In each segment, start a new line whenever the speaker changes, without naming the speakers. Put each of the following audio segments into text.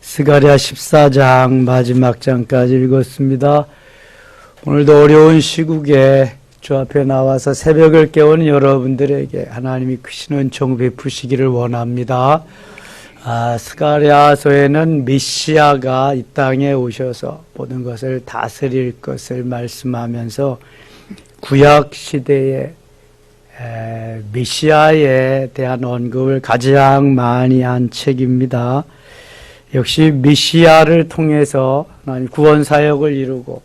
스가랴 14장 마지막 장까지 읽었습니다. 오늘도 어려운 시국에 주 앞에 나와서 새벽을 깨우는 여러분들에게 하나님이 크신 은총 베푸시기를 원합니다. 스가랴서에는 메시아가 이 땅에 오셔서 모든 것을 다스릴 것을 말씀하면서 구약 시대에 메시아에 대한 언급을 가장 많이 한 책입니다. 역시 메시아를 통해서 하나님 구원 사역을 이루고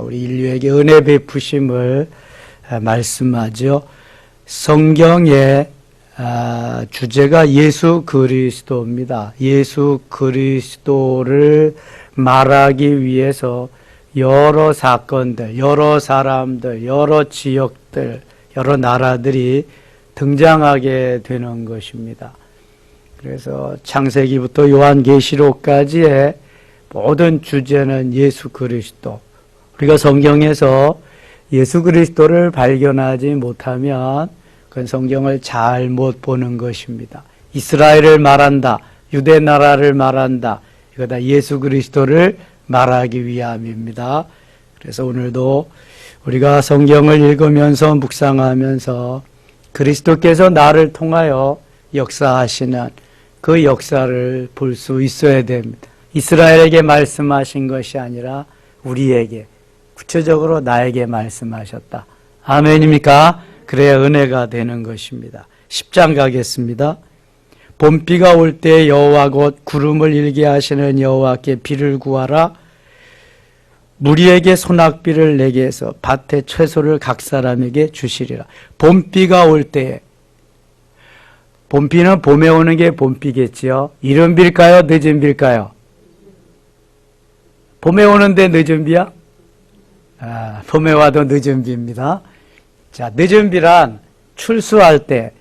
우리 인류에게 은혜 베푸심을 말씀하죠. 성경의 주제가 예수 그리스도입니다. 예수 그리스도를 말하기 위해서 여러 사건들, 여러 사람들, 여러 지역들, 여러 나라들이 등장하게 되는 것입니다. 그래서 창세기부터 요한계시록까지의 모든 주제는 예수 그리스도. 우리가 성경에서 예수 그리스도를 발견하지 못하면 그건 성경을 잘못 보는 것입니다. 이스라엘을 말한다, 유대 나라를 말한다. 이거 다 예수 그리스도를 말하기 위함입니다. 그래서 오늘도 우리가 성경을 읽으면서 묵상하면서 그리스도께서 나를 통하여 역사하시는 그 역사를 볼 수 있어야 됩니다. 이스라엘에게 말씀하신 것이 아니라 우리에게, 구체적으로 나에게 말씀하셨다. 아멘입니까? 그래야 은혜가 되는 것입니다. 10장 가겠습니다. 봄비가 올 때 여호와 곧 구름을 일게 하시는 여호와께 비를 구하라. 무리에게 소낙비를 내게 해서 밭의 채소를 각 사람에게 주시리라. 봄비가 올 때에, 봄비는 봄에 오는 게 봄비겠지요. 이른 비일까요? 늦은 비일까요? 봄에 오는데 늦은 비야? 봄에 와도 늦은 비입니다. 자, 늦은 비란 출수할 때,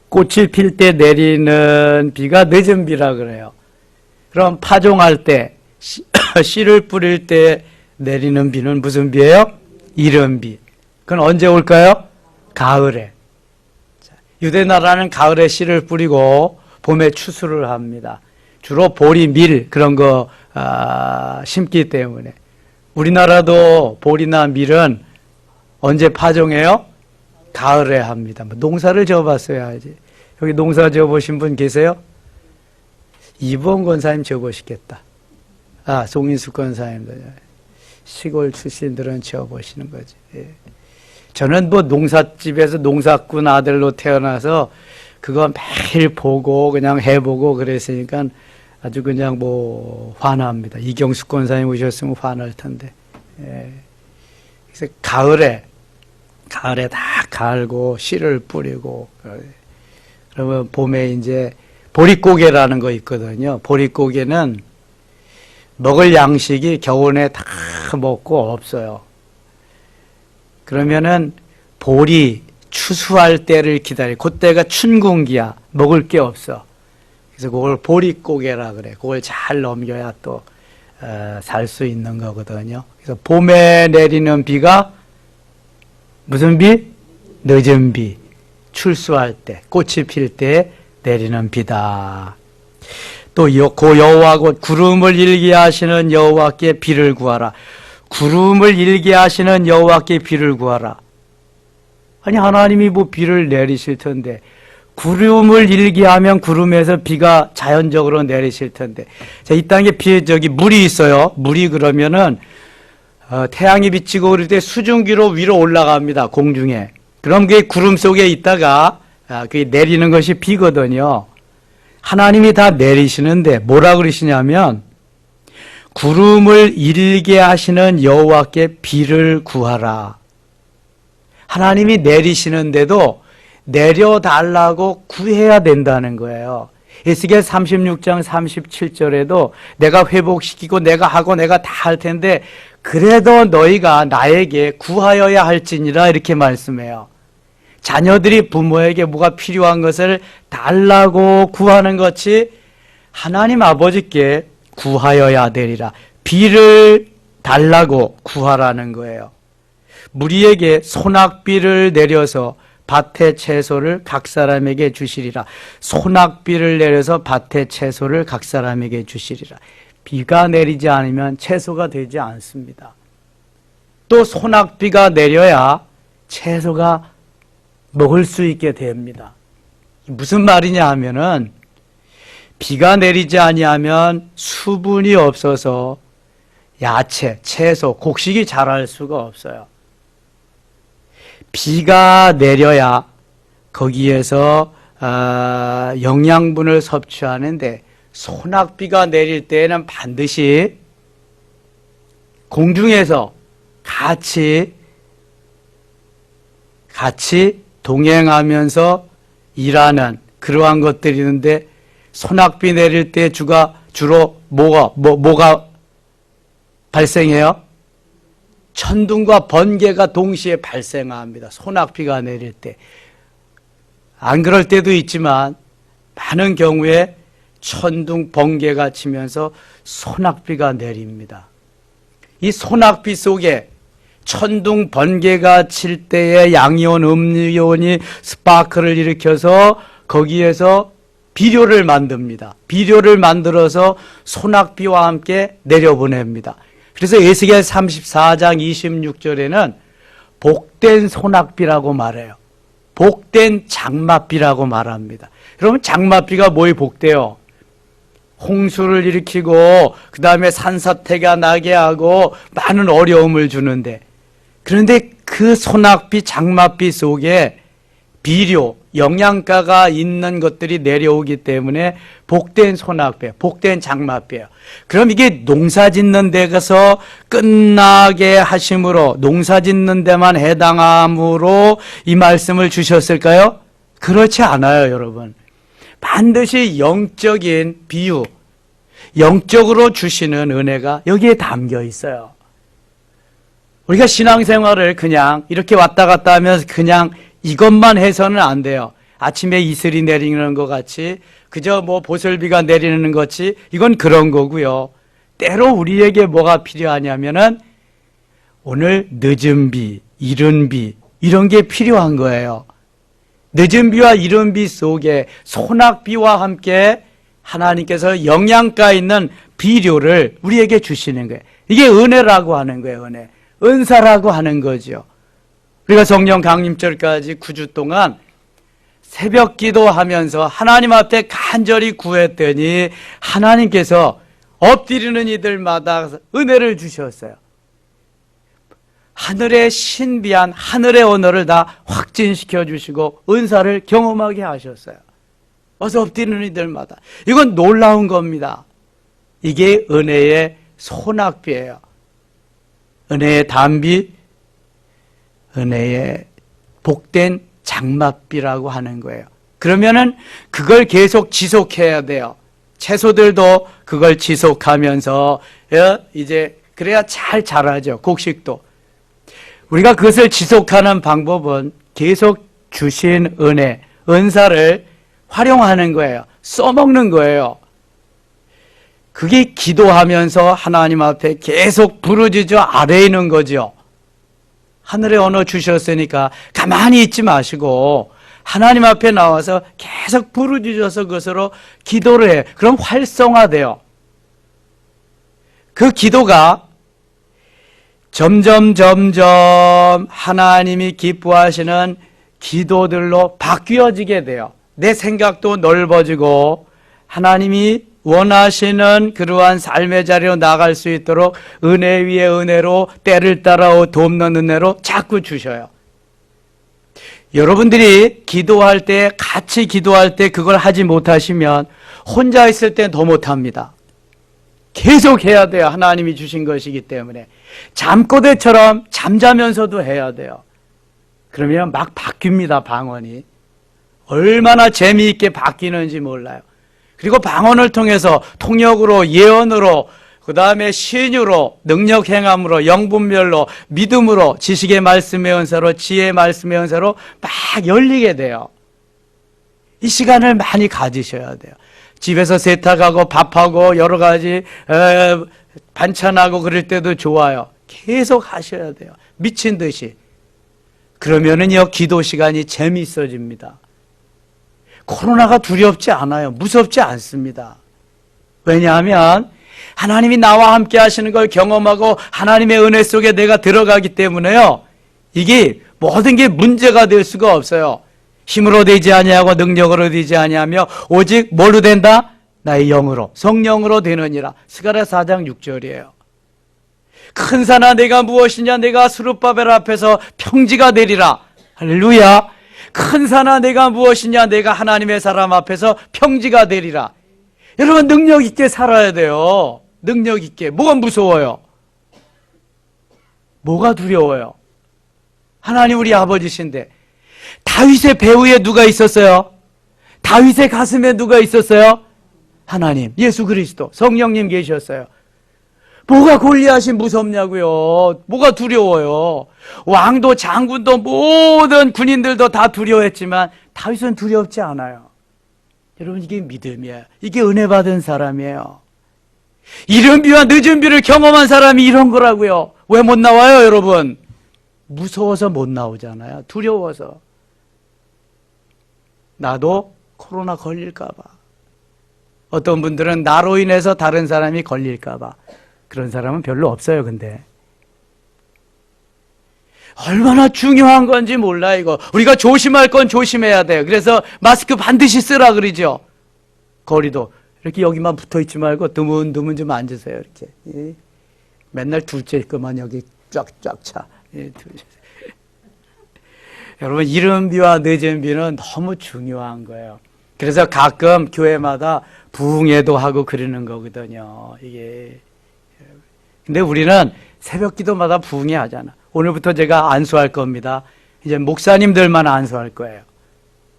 꽃이 필 때 내리는 비가 늦은 비라 그래요. 그럼 파종할 때, 씨를 뿌릴 때 내리는 비는 무슨 비예요? 이른 비. 그건 언제 올까요? 가을에. 유대 나라는 가을에 씨를 뿌리고 봄에 추수를 합니다. 주로 보리, 밀 그런 거 심기 때문에. 우리나라도 보리나 밀은 언제 파종해요? 가을에 합니다. 농사를 지어봤어야지. 여기 농사 지어보신 분 계세요? 이번 권사님 지어보시겠다. 송인숙 권사님도. 시골 출신들은 지어보시는 거지. 예. 저는 농삿집에서 농사꾼 아들로 태어나서 그거 매일 보고 그냥 해보고 그랬으니까 아주 그냥 화납니다. 이경숙 권사님 오셨으면 화날 텐데. 예. 그래서 가을에 다 갈고 씨를 뿌리고 그러면 봄에 이제 보릿고개라는 거 있거든요. 보릿고개는 먹을 양식이 겨울에 다 먹고 없어요. 그러면은 보리 추수할 때를 기다려. 그때가 춘궁기야. 먹을 게 없어. 그래서 그걸 보릿고개라 그래. 그걸 잘 넘겨야 또 살 수 있는 거거든요. 그래서 봄에 내리는 비가 무슨 비? 늦은 비. 출수할 때, 꽃이 필 때 내리는 비다. 또 고 여호와 곧 구름을 일게 하시는 여호와께 비를 구하라. 구름을 일게 하시는 여호와께 비를 구하라. 아니 하나님이 비를 내리실 텐데 구름을 일게 하면 구름에서 비가 자연적으로 내리실 텐데. 자, 이 땅에 물이 있어요. 물이 그러면은 태양이 비치고 그럴 때 수증기로 위로 올라갑니다. 공중에. 그럼 그게 구름 속에 있다가 그게 내리는 것이 비거든요. 하나님이 다 내리시는데 뭐라 그러시냐면 구름을 일게 하시는 여호와께 비를 구하라. 하나님이 내리시는데도 내려달라고 구해야 된다는 거예요. 에스겔 36장 37절에도 내가 회복시키고 내가 하고 내가 다 할 텐데 그래도 너희가 나에게 구하여야 할지니라 이렇게 말씀해요. 자녀들이 부모에게 뭐가 필요한 것을 달라고 구하는 것이 하나님 아버지께 구하여야 되리라. 비를 달라고 구하라는 거예요. 무리에게 소낙비를 내려서 밭의 채소를 각 사람에게 주시리라. 소낙비를 내려서 밭의 채소를 각 사람에게 주시리라. 비가 내리지 않으면 채소가 되지 않습니다. 또 소낙비가 내려야 채소가 먹을 수 있게 됩니다. 무슨 말이냐 하면은 비가 내리지 아니하면 수분이 없어서 야채, 채소, 곡식이 자랄 수가 없어요. 비가 내려야 거기에서 영양분을 섭취하는데 소낙비가 내릴 때에는 반드시 공중에서 같이 동행하면서 일하는 그러한 것들이 있는데 소낙비 내릴 때 주로 뭐가 발생해요? 천둥과 번개가 동시에 발생합니다. 소낙비가 내릴 때. 안 그럴 때도 있지만 많은 경우에 천둥, 번개가 치면서 소낙비가 내립니다. 이 소낙비 속에 천둥, 번개가 칠 때에 양이온, 음이온이 스파크를 일으켜서 거기에서 비료를 만듭니다. 비료를 만들어서 소낙비와 함께 내려보냅니다. 그래서 에스겔 34장 26절에는 복된 소낙비라고 말해요. 복된 장맛비라고 말합니다. 그러면 장맛비가 뭐에 복돼요? 홍수를 일으키고 그 다음에 산사태가 나게 하고 많은 어려움을 주는데, 그런데 그 소낙비, 장맛비 속에 비료, 영양가가 있는 것들이 내려오기 때문에 복된 소낙비, 복된 장맛비예요. 그럼 이게 농사 짓는 데 가서 끝나게 하심으로 농사 짓는 데만 해당함으로 이 말씀을 주셨을까요? 그렇지 않아요, 여러분. 반드시 영적인 비유, 영적으로 주시는 은혜가 여기에 담겨 있어요. 우리가 신앙생활을 그냥 이렇게 왔다 갔다 하면서 그냥 이것만 해서는 안 돼요. 아침에 이슬이 내리는 것 같이, 그저 보슬비가 내리는 것 같이, 이건 그런 거고요. 때로 우리에게 뭐가 필요하냐면은 오늘 늦은 비, 이른 비, 이런 게 필요한 거예요. 늦은 비와 이른 비 속에 소낙비와 함께 하나님께서 영양가 있는 비료를 우리에게 주시는 거예요. 이게 은혜라고 하는 거예요, 은혜. 은사라고 하는 거죠. 우리가 성령 강림절까지 9주 동안 새벽 기도하면서 하나님 앞에 간절히 구했더니 하나님께서 엎드리는 이들마다 은혜를 주셨어요. 하늘의 신비한 하늘의 언어를 다 확진시켜 주시고 은사를 경험하게 하셨어요. 어서 엎드리는 이들마다. 이건 놀라운 겁니다. 이게 은혜의 소낙비예요. 은혜의 단비, 은혜의 복된 장맛비라고 하는 거예요. 그러면은 그걸 계속 지속해야 돼요. 채소들도 그걸 지속하면서 이제 그래야 잘 자라죠. 곡식도. 우리가 그것을 지속하는 방법은 계속 주신 은혜, 은사를 활용하는 거예요. 써먹는 거예요. 그게 기도하면서 하나님 앞에 계속 부르짖어 아뢰는 거죠. 하늘의 언어 주셨으니까 가만히 있지 마시고 하나님 앞에 나와서 계속 부르짖어서 그것으로 기도를 해요. 그럼 활성화돼요. 그 기도가 점점 하나님이 기뻐하시는 기도들로 바뀌어지게 돼요. 내 생각도 넓어지고 하나님이 원하시는 그러한 삶의 자리로 나갈 수 있도록 은혜 위에 은혜로 때를 따라 돕는 은혜로 자꾸 주셔요. 여러분들이 기도할 때, 같이 기도할 때 그걸 하지 못하시면 혼자 있을 때 더 못합니다. 계속 해야 돼요. 하나님이 주신 것이기 때문에. 잠꼬대처럼 잠자면서도 해야 돼요. 그러면 막 바뀝니다, 방언이. 얼마나 재미있게 바뀌는지 몰라요. 그리고 방언을 통해서 통역으로, 예언으로, 그 다음에 신유로, 능력 행함으로, 영분별로, 믿음으로, 지식의 말씀의 은사로, 지혜의 말씀의 은사로 막 열리게 돼요. 이 시간을 많이 가지셔야 돼요. 집에서 세탁하고 밥하고 여러 가지 반찬하고 그럴 때도 좋아요. 계속 하셔야 돼요. 미친 듯이. 그러면은요, 기도 시간이 재미있어집니다. 코로나가 두렵지 않아요. 무섭지 않습니다. 왜냐하면 하나님이 나와 함께 하시는 걸 경험하고 하나님의 은혜 속에 내가 들어가기 때문에요, 이게 모든 게 문제가 될 수가 없어요. 힘으로 되지 아니하고 능력으로 되지 아니하며 오직 뭘로 된다? 나의 영으로, 성령으로 되느니라. 스가랴 4장 6절이에요. 큰 산아 내가 무엇이냐, 내가 스룹바벨 앞에서 평지가 되리라. 할렐루야. 큰 산아 내가 무엇이냐, 내가 하나님의 사람 앞에서 평지가 되리라. 여러분, 능력 있게 살아야 돼요. 능력 있게. 뭐가 무서워요? 뭐가 두려워요? 하나님 우리 아버지신데, 다윗의 배후에 누가 있었어요? 다윗의 가슴에 누가 있었어요? 하나님, 예수 그리스도, 성령님 계셨어요. 뭐가 골리앗이 무섭냐고요? 뭐가 두려워요? 왕도 장군도 모든 군인들도 다 두려워했지만 다윗은 두렵지 않아요. 여러분, 이게 믿음이에요. 이게 은혜 받은 사람이에요. 이른 비와 늦은 비를 경험한 사람이 이런 거라고요. 왜 못 나와요, 여러분? 무서워서 못 나오잖아요. 두려워서. 나도 코로나 걸릴까 봐. 어떤 분들은 나로 인해서 다른 사람이 걸릴까 봐. 그런 사람은 별로 없어요, 근데. 얼마나 중요한 건지 몰라, 이거. 우리가 조심할 건 조심해야 돼요. 그래서 마스크 반드시 쓰라 그러죠. 거리도. 이렇게 여기만 붙어 있지 말고 드문드문 좀 앉으세요, 이렇게. 예. 맨날 둘째 거만 여기 쫙쫙 차. 예, 여러분, 이른 비와 늦은 비는 너무 중요한 거예요. 그래서 가끔 교회마다 부흥회도 하고 그러는 거거든요, 이게. 근데 우리는 새벽 기도마다 부흥회 하잖아. 오늘부터 제가 안수할 겁니다. 이제 목사님들만 안수할 거예요.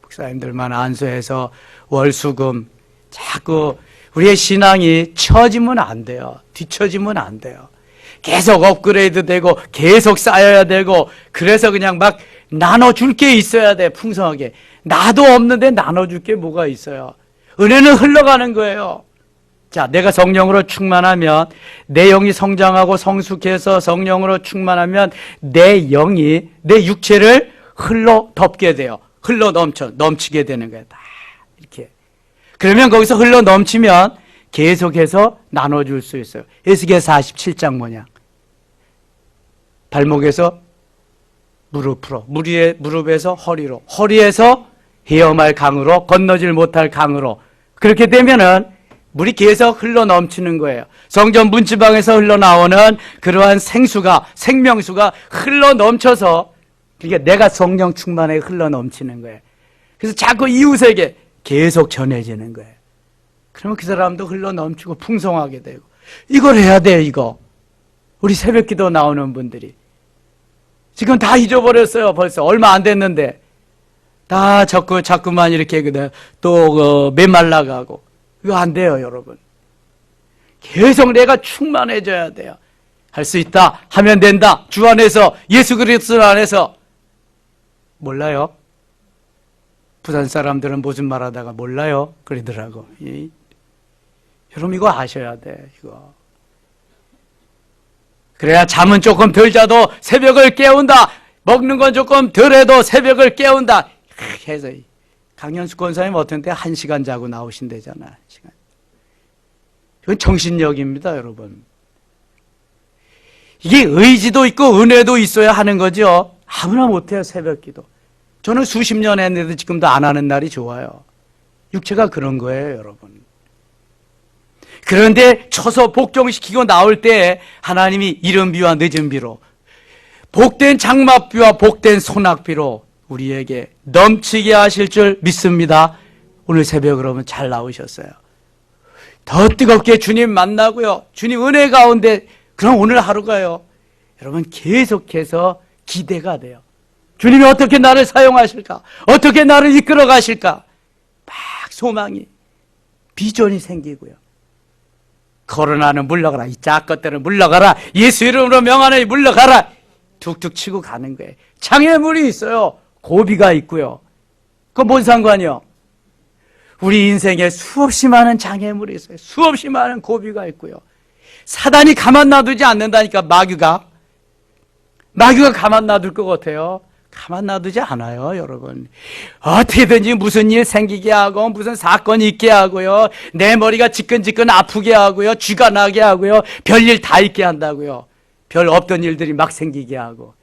목사님들만 안수해서 월수금 자꾸 우리의 신앙이 처지면 안 돼요. 뒤처지면 안 돼요. 계속 업그레이드 되고 계속 쌓여야 되고, 그래서 그냥 막 나눠줄 게 있어야 돼. 풍성하게. 나도 없는데 나눠줄 게 뭐가 있어요. 은혜는 흘러가는 거예요. 자, 내가 성령으로 충만하면, 내 영이 성장하고 성숙해서 성령으로 충만하면 내 영이 내 육체를 흘러 덮게 돼요. 흘러 넘치게 되는 거예요. 다 이렇게. 그러면 거기서 흘러 넘치면 계속해서 나눠줄 수 있어요. 에스겔 47장 뭐냐? 발목에서 무릎으로, 무릎에서 허리로, 허리에서 헤엄할 강으로, 건너질 못할 강으로. 그렇게 되면은 물이 계속 흘러 넘치는 거예요. 성전 문지방에서 흘러나오는 그러한 생명수가 흘러 넘쳐서, 그러니까 내가 성령 충만에 흘러 넘치는 거예요. 그래서 자꾸 이웃에게 계속 전해지는 거예요. 그러면 그 사람도 흘러 넘치고 풍성하게 되고. 이걸 해야 돼요, 이거. 우리 새벽 기도 나오는 분들이. 지금 다 잊어버렸어요, 벌써. 얼마 안 됐는데. 다 자꾸만 이렇게 또 메말라가고. 이거 안 돼요, 여러분. 계속 내가 충만해져야 돼요. 할 수 있다, 하면 된다. 주 안에서, 예수 그리스도 안에서. 몰라요? 부산 사람들은 무슨 말하다가 몰라요? 그러더라고. 여러분, 이거 아셔야 돼, 이거. 그래야 잠은 조금 덜 자도 새벽을 깨운다. 먹는 건 조금 덜 해도 새벽을 깨운다. 해서 강현숙 권사님 어떤 때 1시간 자고 나오신대잖아. 이건 정신력입니다, 여러분. 이게 의지도 있고 은혜도 있어야 하는 거죠. 아무나 못해요, 새벽 기도. 저는 수십 년 했는데도 지금도 안 하는 날이 좋아요. 육체가 그런 거예요, 여러분. 그런데 쳐서 복종시키고 나올 때 하나님이 이른 비와 늦은 비로, 복된 장막비와 복된 소낙비로 우리에게 넘치게 하실 줄 믿습니다. 오늘 새벽 그러면 잘 나오셨어요. 더 뜨겁게 주님 만나고요. 주님 은혜 가운데, 그럼 오늘 하루가요, 여러분 계속해서 기대가 돼요. 주님이 어떻게 나를 사용하실까? 어떻게 나를 이끌어 가실까? 막 소망이, 비전이 생기고요. 코로나는 물러가라. 이 짝것들은 물러가라. 예수 이름으로 명하노니 물러가라. 툭툭 치고 가는 거예요. 장애물이 있어요. 고비가 있고요. 그건 뭔 상관이요? 우리 인생에 수없이 많은 장애물이 있어요. 수없이 많은 고비가 있고요. 사단이 가만 놔두지 않는다니까, 마귀가 가만 놔둘 것 같아요. 가만 놔두지 않아요, 여러분. 어떻게든지 무슨 일 생기게 하고 무슨 사건이 있게 하고요. 내 머리가 지끈지끈 아프게 하고요. 쥐가 나게 하고요. 별일 다 있게 한다고요. 별 없던 일들이 막 생기게 하고.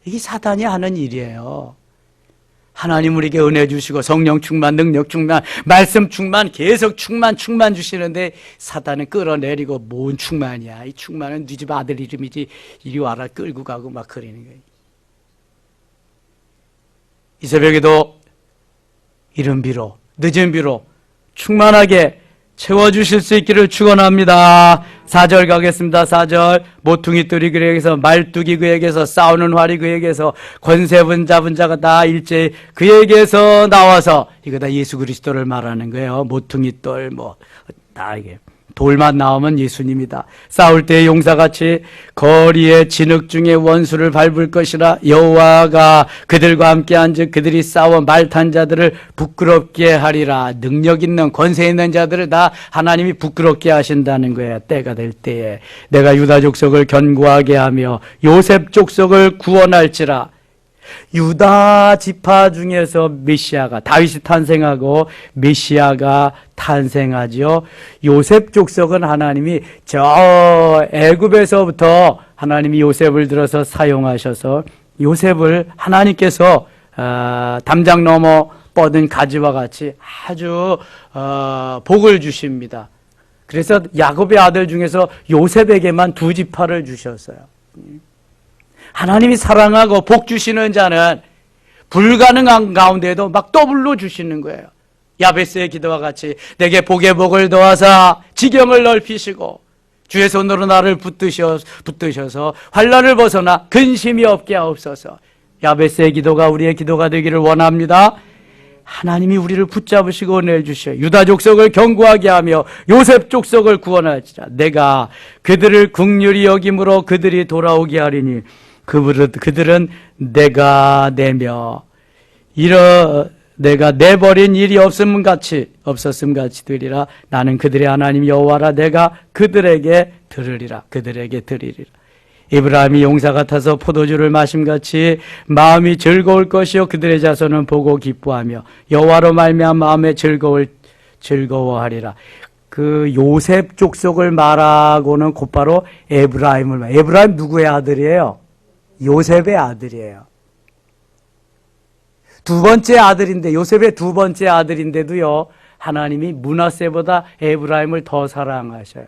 이게 사단이 하는 일이에요. 하나님 우리에게 은혜 주시고 성령 충만, 능력 충만, 말씀 충만, 계속 충만 주시는데 사단은 끌어내리고 뭔 충만이야. 이 충만은 네 집 아들 이름이지. 이리 와라 끌고 가고 막 그러는 거예요. 이 새벽에도 이른 비로 늦은 비로 충만하게 채워주실 수 있기를 축원합니다. 4절 가겠습니다. 4절 모퉁이 뜰이 그에게서 말뚝이 그에게서 싸우는 활이 그에게서 권세 잡은 자가 다 일제히 그에게서 나와서 이거 다 예수 그리스도를 말하는 거예요. 모퉁이 뜰 다 이게 돌만 나오면 예수님이다. 싸울 때 용사같이 거리의 진흙 중에 원수를 밟을 것이라. 여호와가 그들과 함께 앉은 그들이 싸워 말탄 자들을 부끄럽게 하리라. 능력 있는 권세 있는 자들을 다 하나님이 부끄럽게 하신다는 거예요. 때가 될 때에 내가 유다 족속을 견고하게 하며 요셉 족속을 구원할지라. 유다 지파 중에서 메시아가 다윗이 탄생하고 메시아가 탄생하지요. 요셉 족속은 하나님이 저 애굽에서부터 하나님이 요셉을 들어서 사용하셔서 요셉을 하나님께서 담장 넘어 뻗은 가지와 같이 아주 복을 주십니다. 그래서 야곱의 아들 중에서 요셉에게만 2지파를 주셨어요. 하나님이 사랑하고 복 주시는 자는 불가능한 가운데에도 막 더블로 주시는 거예요. 야베스의 기도와 같이 내게 복의 복을 더하사 지경을 넓히시고 주의 손으로 나를 붙드셔서 환난을 벗어나 근심이 없게 하옵소서. 야베스의 기도가 우리의 기도가 되기를 원합니다. 하나님이 우리를 붙잡으시고 은혜를 주시어 유다 족속을 견고하게 하며 요셉 족속을 구원할지라. 내가 그들을 긍휼히 여김으로 그들이 돌아오게 하리니 그들은 내가 내며 내가 내버린 일이 없었음 같이 되리라. 나는 그들의 하나님 여호와라. 내가 그들에게 들으리라. 에브라임이 용사 같아서 포도주를 마심같이 마음이 즐거울 것이요 그들의 자손은 보고 기뻐하며 여호와로 말미암아 마음에 즐거워하리라. 그 요셉 족속을 말하고는 곧바로 에브라임 누구의 아들이에요? 요셉의 아들이에요. 두 번째 아들인데 요셉의 두 번째 아들인데도요 하나님이 므낫세보다 에브라임을 더 사랑하셔요.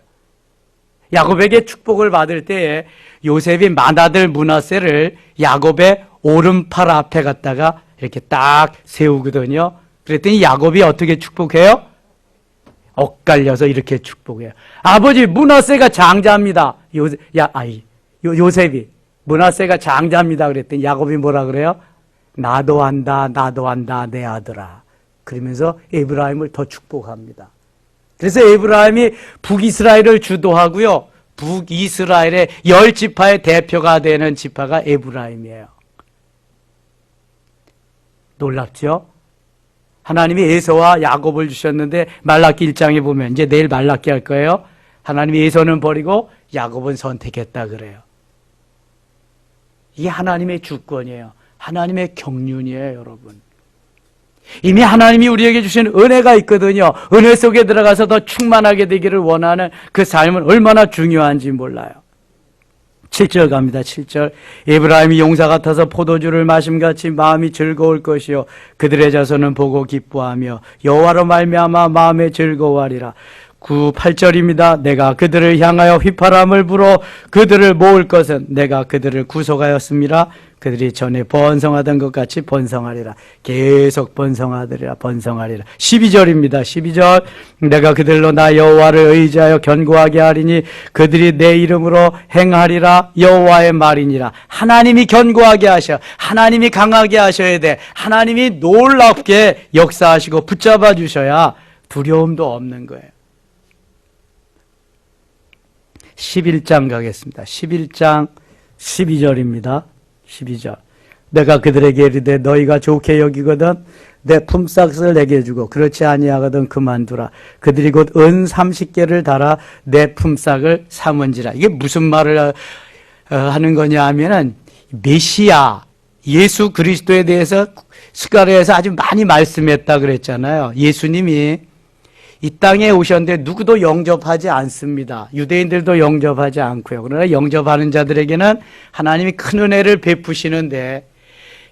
야곱에게 축복을 받을 때에 요셉이 맏아들 므낫세를 야곱의 오른팔 앞에 갖다가 이렇게 딱 세우거든요. 그랬더니 야곱이 어떻게 축복해요? 엇갈려서 이렇게 축복해요. 아버지 므낫세가 장자입니다. 요셉이 므낫세가 장자입니다. 그랬더니 야곱이 뭐라 그래요? 나도 한다 내 아들아. 그러면서 에브라임을 더 축복합니다. 그래서 에브라임이 북이스라엘을 주도하고요. 북이스라엘의 10지파의 대표가 되는 지파가 에브라임이에요. 놀랍죠? 하나님이 에서와 야곱을 주셨는데 말라기 1장에 보면 이제 내일 말라기 할 거예요. 하나님이 에서는 버리고 야곱은 선택했다 그래요. 이게 하나님의 주권이에요. 하나님의 경륜이에요, 여러분. 이미 하나님이 우리에게 주신 은혜가 있거든요. 은혜 속에 들어가서 더 충만하게 되기를 원하는 그 삶은 얼마나 중요한지 몰라요. 7절 갑니다. 7절 에브라임이 용사 같아서 포도주를 마심같이 마음이 즐거울 것이요 그들의 자손은 보고 기뻐하며 여호와로 말미암아 마음에 즐거워하리라. 8절입니다. 내가 그들을 향하여 휘파람을 불어 그들을 모을 것은 내가 그들을 구속하였습니다. 그들이 전에 번성하던 것 같이 번성하리라. 계속 번성하리라. 12절입니다. 12절 내가 그들로 나 여호와를 의지하여 견고하게 하리니 그들이 내 이름으로 행하리라. 여호와의 말이니라. 하나님이 견고하게 하셔. 하나님이 강하게 하셔야 돼. 하나님이 놀랍게 역사하시고 붙잡아 주셔야 두려움도 없는 거예요. 11장 가겠습니다. 11장 12절입니다. 12절 내가 그들에게 이르되 너희가 좋게 여기거든 내 품삯을 내게 주고 그렇지 아니하거든 그만두라. 그들이 곧 은 30개를 달아 내 품삯을 삼은지라. 이게 무슨 말을 하는 거냐 하면은 메시아 예수 그리스도에 대해서 스가랴에서 아주 많이 말씀했다 그랬잖아요. 예수님이 이 땅에 오셨는데 누구도 영접하지 않습니다. 유대인들도 영접하지 않고요. 그러나 영접하는 자들에게는 하나님이 큰 은혜를 베푸시는데,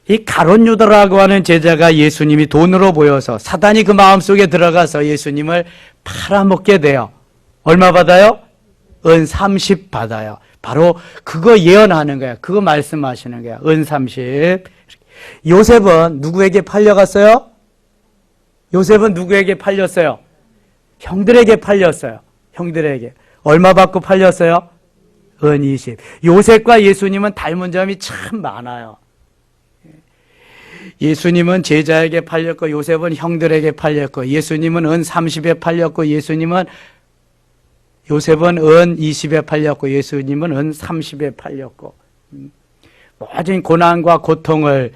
이 가룟 유다라고 하는 제자가 예수님이 돈으로 보여서 사단이 그 마음속에 들어가서 예수님을 팔아먹게 돼요. 얼마 받아요? 은 30 받아요. 바로 그거 예언하는 거예요. 그거 말씀하시는 거예요. 은 30. 요셉은 누구에게 팔려갔어요? 요셉은 누구에게 팔렸어요? 형들에게 팔렸어요. 형들에게. 얼마 받고 팔렸어요? 은 20. 요셉과 예수님은 닮은 점이 참 많아요. 예수님은 제자에게 팔렸고 요셉은 형들에게 팔렸고, 예수님은 은 30에 팔렸고 요셉은 은 20에 팔렸고 예수님은 은 30에 팔렸고, 모든 고난과 고통을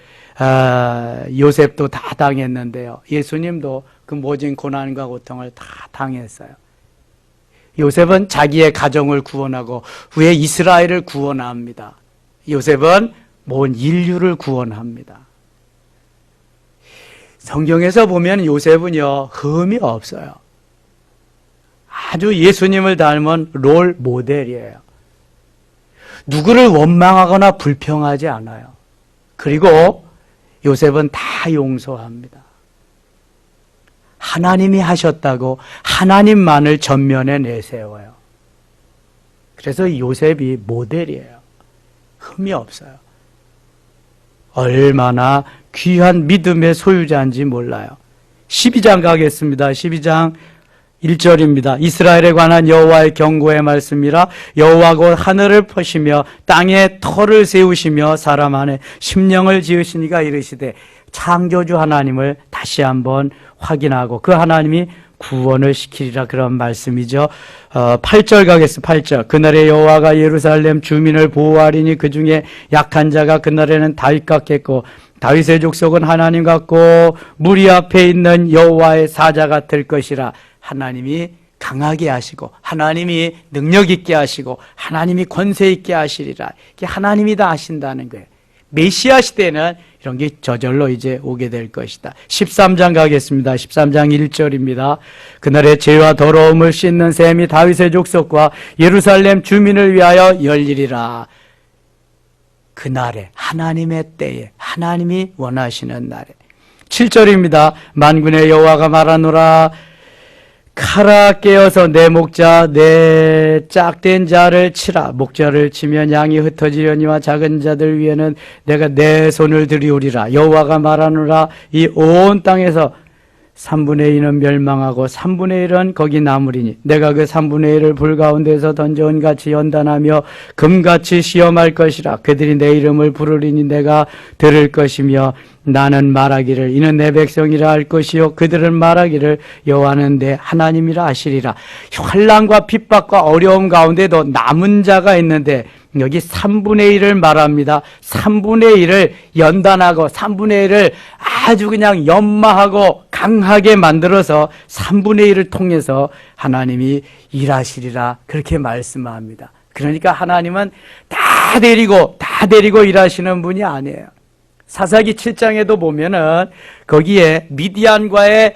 요셉도 다 당했는데요. 예수님도 그 모진 고난과 고통을 다 당했어요. 요셉은 자기의 가정을 구원하고 후에 이스라엘을 구원합니다. 요셉은 온 인류를 구원합니다. 성경에서 보면 요셉은요, 흠이 없어요. 아주 예수님을 닮은 롤 모델이에요. 누구를 원망하거나 불평하지 않아요. 그리고 요셉은 다 용서합니다. 하나님이 하셨다고 하나님만을 전면에 내세워요. 그래서 요셉이 모델이에요. 흠이 없어요. 얼마나 귀한 믿음의 소유자인지 몰라요. 12장 가겠습니다. 12장 1절입니다. 이스라엘에 관한 여호와의 경고의 말씀이라. 여호와 곧 하늘을 퍼시며 땅에 터를 세우시며 사람 안에 심령을 지으시니가 이르시되, 창조주 하나님을 다시 한번 확인하고 그 하나님이 구원을 시키리라, 그런 말씀이죠. 8절 가겠습니다. 8절. 그날에 여호와가 예루살렘 주민을 보호하리니 그 중에 약한 자가 그날에는 다윗 같겠고 다윗의 족속은 하나님 같고 무리 앞에 있는 여호와의 사자 같을 것이라. 하나님이 강하게 하시고 하나님이 능력 있게 하시고 하나님이 권세 있게 하시리라. 이게 하나님이 다 하신다는 거예요. 메시아 시대는 이런 게 저절로 이제 오게 될 것이다. 13장 가겠습니다. 13장 1절입니다. 그날의 죄와 더러움을 씻는 셈이 다윗의 족속과 예루살렘 주민을 위하여 열리리라. 그날에, 하나님의 때에, 하나님이 원하시는 날에. 7절입니다. 만군의 여호와가 말하노라. 칼아 깨어서 내 목자 내 짝된 자를 치라. 목자를 치면 양이 흩어지려니와 작은 자들 위에는 내가 내 손을 들이오리라. 여호와가 말하노라. 이 온 땅에서 3분의 2는 멸망하고 3분의 1은 거기 남으리니 내가 그 3분의 1을 불 가운데서 던져온 같이 연단하며 금같이 시험할 것이라. 그들이 내 이름을 부르리니 내가 들을 것이며 나는 말하기를 이는 내 백성이라 할 것이요 그들은 말하기를 여호와는 내 하나님이라 하시리라. 환난과 핍박과 어려움 가운데도 남은 자가 있는데 여기 3분의 1을 말합니다. 3분의 1을 연단하고 3분의 1을 아주 그냥 연마하고 강하게 만들어서 3분의 1을 통해서 하나님이 일하시리라, 그렇게 말씀합니다. 그러니까 하나님은 다 데리고 일하시는 분이 아니에요. 사사기 7장에도 보면은 거기에 미디안과의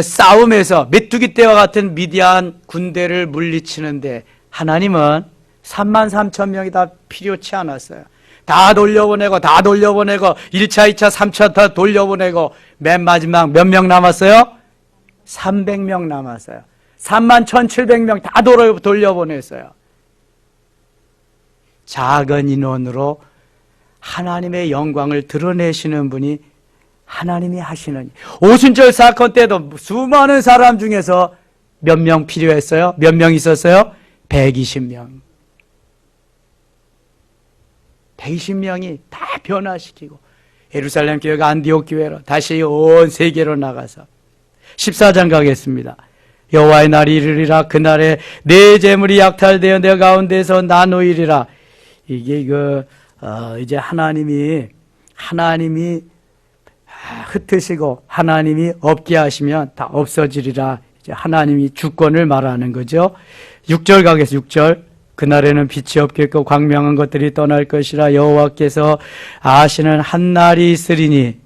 싸움에서 메뚜기 떼와 같은 미디안 군대를 물리치는데 하나님은 33,000명이 다 필요치 않았어요. 다 돌려보내고 1차, 2차, 3차 다 돌려보내고 맨 마지막 몇 명 남았어요? 300명 남았어요. 31,700명 다 돌려보냈어요. 작은 인원으로 하나님의 영광을 드러내시는 분이 하나님이 하시는. 오순절 사건 때도 수많은 사람 중에서 몇 명 필요했어요? 몇 명 있었어요? 120명. 120명이 다 변화시키고 예루살렘 교회가 안디옥 교회로 다시 온 세계로 나가서 14장 가겠습니다. 여호와의 날이 이르리라. 그날에 내 재물이 약탈되어 내 가운데서 나누이리라. 이게 이제 하나님이 흩으시고 하나님이 없게 하시면 다 없어지리라. 이제 하나님이 주권을 말하는 거죠. 6절 가겠습니다. 6절. 그날에는 빛이 없겠고 광명한 것들이 떠날 것이라. 여호와께서 아시는 한 날이 있으리니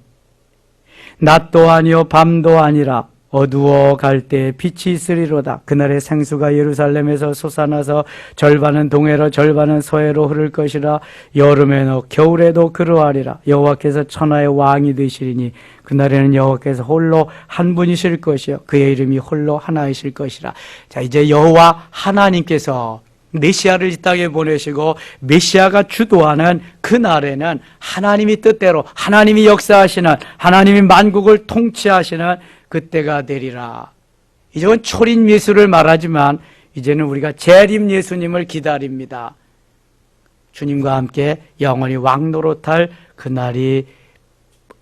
낮도 아니요 밤도 아니라 어두워 갈 때 빛이 있으리로다. 그날에 생수가 예루살렘에서 솟아나서 절반은 동해로 절반은 서해로 흐를 것이라. 여름에는 겨울에도 그러하리라. 여호와께서 천하의 왕이 되시리니 그날에는 여호와께서 홀로 한 분이실 것이요 그의 이름이 홀로 하나이실 것이라. 자, 이제 여호와 하나님께서 메시아를 이 땅에 보내시고 메시아가 주도하는 그 날에는 하나님이 뜻대로 하나님이 역사하시는, 하나님이 만국을 통치하시는 그때가 되리라. 이제는 초림 예수를 말하지만 이제는 우리가 재림 예수님을 기다립니다. 주님과 함께 영원히 왕노릇할 그날이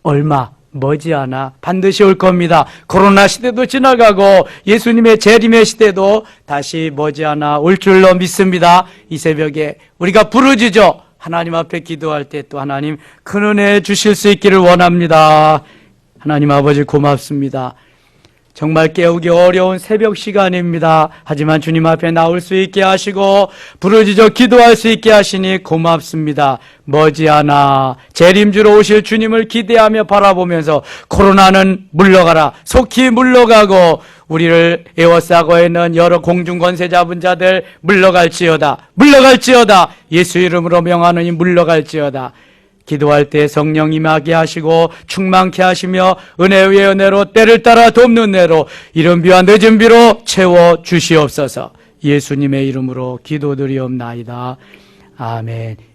얼마 머지않아 반드시 올 겁니다. 코로나 시대도 지나가고 예수님의 재림의 시대도 다시 머지않아 올 줄로 믿습니다. 이 새벽에 우리가 부르짖어 하나님 앞에 기도할 때 또 하나님 큰 은혜 주실 수 있기를 원합니다. 하나님 아버지 고맙습니다. 정말 깨우기 어려운 새벽 시간입니다. 하지만 주님 앞에 나올 수 있게 하시고 부르짖어 기도할 수 있게 하시니 고맙습니다. 머지않아 재림주로 오실 주님을 기대하며 바라보면서 코로나는 물러가라, 속히 물러가고 우리를 에워싸고 있는 여러 공중권세 잡은 자들 물러갈지어다, 물러갈지어다. 예수 이름으로 명하노니 물러갈지어다. 기도할 때 성령 임하게 하시고 충만케 하시며 은혜 위에 은혜로 때를 따라 돕는 은혜로 이른 비와 늦은 비로 채워 주시옵소서. 예수님의 이름으로 기도드리옵나이다. 아멘.